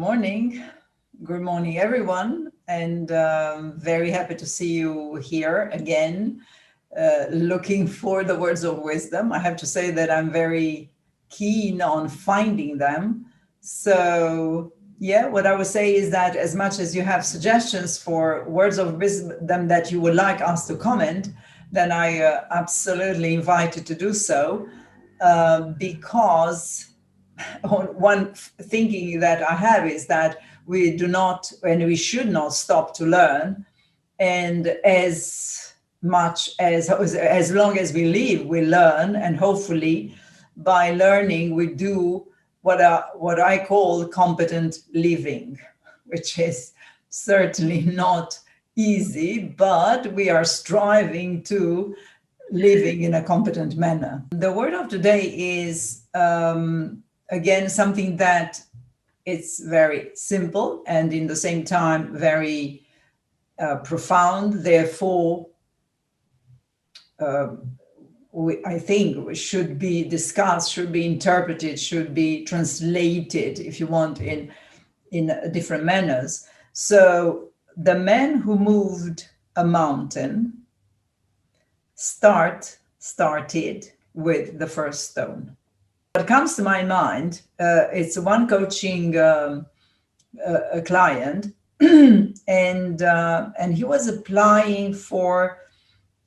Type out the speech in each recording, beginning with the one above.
morning. Good morning, everyone. And very happy to see you here again, looking for the words of wisdom. I have to say that I'm very keen on finding them. So, yeah, what I would say is that as much as you have suggestions for words of wisdom that you would like us to comment, then I absolutely invite you to do so because one thinking that I have is that we do not and we should not stop to learn. And as much as long as we live, we learn. And hopefully by learning, we do what I call competent living, which is certainly not easy, but we are striving to living in a competent manner. The word of today is again, something that it's very simple and in the same time very profound. Therefore, I think should be discussed, should be interpreted, should be translated, if you want, in different manners. So the man who moved a mountain started with the first stone. What comes to my mind, it's one coaching a client, and he was applying for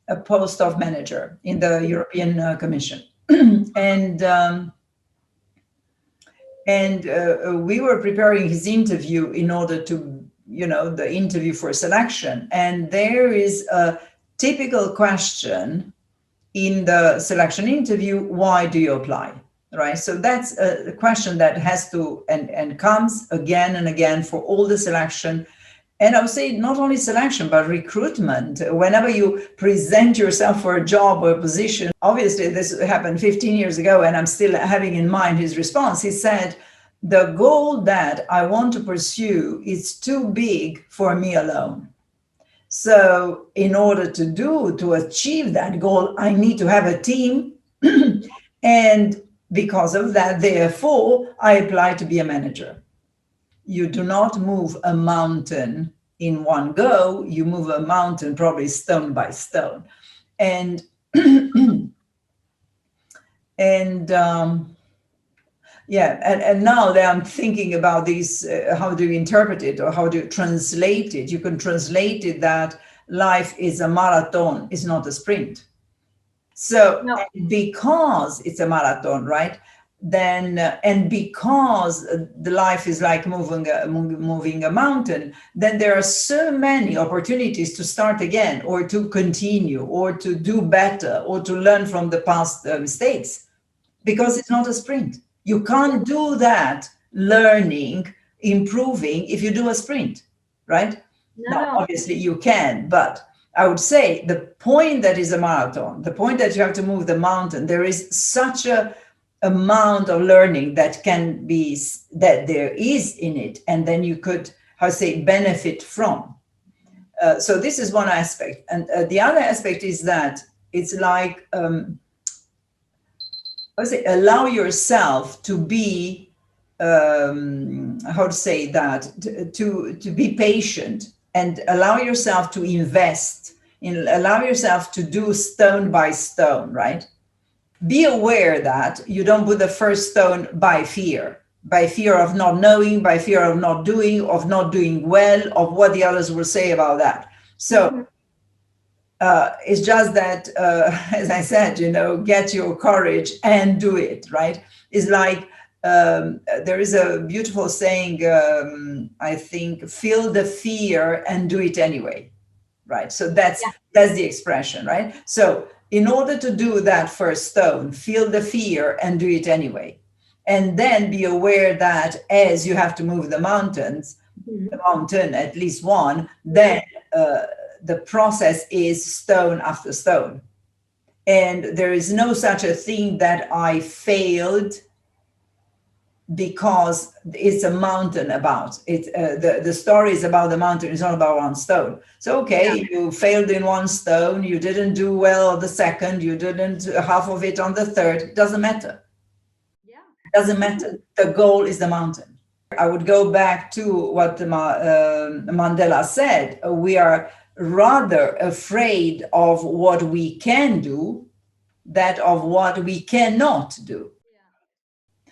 a post of manager in the European Commission, and we were preparing his interview in order to, the interview for selection, and there is a typical question in the selection interview: why do you apply? Right. So that's a question that has to and comes again and again for all the selection. And I would say not only selection, but recruitment. Whenever you present yourself for a job or a position, obviously this happened 15 years ago, and I'm still having in mind his response. He said, the goal that I want to pursue is too big for me alone. So in order to achieve that goal, I need to have a team. And because of that, therefore, I apply to be a manager. You do not move a mountain in one go. You move a mountain probably stone by stone. And and now that I'm thinking about this, how do you interpret it or how do you translate it? You can translate it that life is a marathon, it's not a sprint. So no. Because it's a marathon, right? Then and because the life is like moving a mountain, then there are so many opportunities to start again, or to continue, or to do better, or to learn from the past mistakes, because it's not a sprint. You can't do that learning, improving if you do a sprint, right? Now, obviously you can, but I would say the point that is a marathon, the point that you have to move the mountain, there is such a amount of learning that there is in it, and then you could, benefit from. So this is one aspect. And the other aspect is that it's like, allow yourself to be, to be patient, and allow yourself to invest, allow yourself to do stone by stone, right? Be aware that you don't put the first stone by fear of not knowing, by fear of not doing well, of what the others will say about that. So it's just that, as I said, get your courage and do it, right? It's like, there is a beautiful saying, I think, feel the fear and do it anyway, right? So that's the expression, right? So in order to do that first stone, feel the fear and do it anyway. And then be aware that as you have to move the mountain, at least one, then the process is stone after stone. And there is no such a thing that I failed because it's a mountain about it. The story is about the mountain. It's not about one stone. So, you failed in one stone. You didn't do well on the second. You didn't half of it on the third. It doesn't matter. Yeah. It doesn't matter. The goal is the mountain. I would go back to what Mandela said. We are rather afraid of what we can do than of what we cannot do.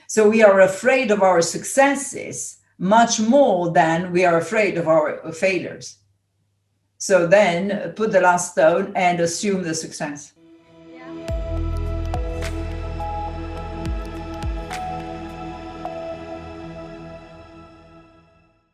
So we are afraid of our successes much more than we are afraid of our failures. So then put the last stone and assume the success.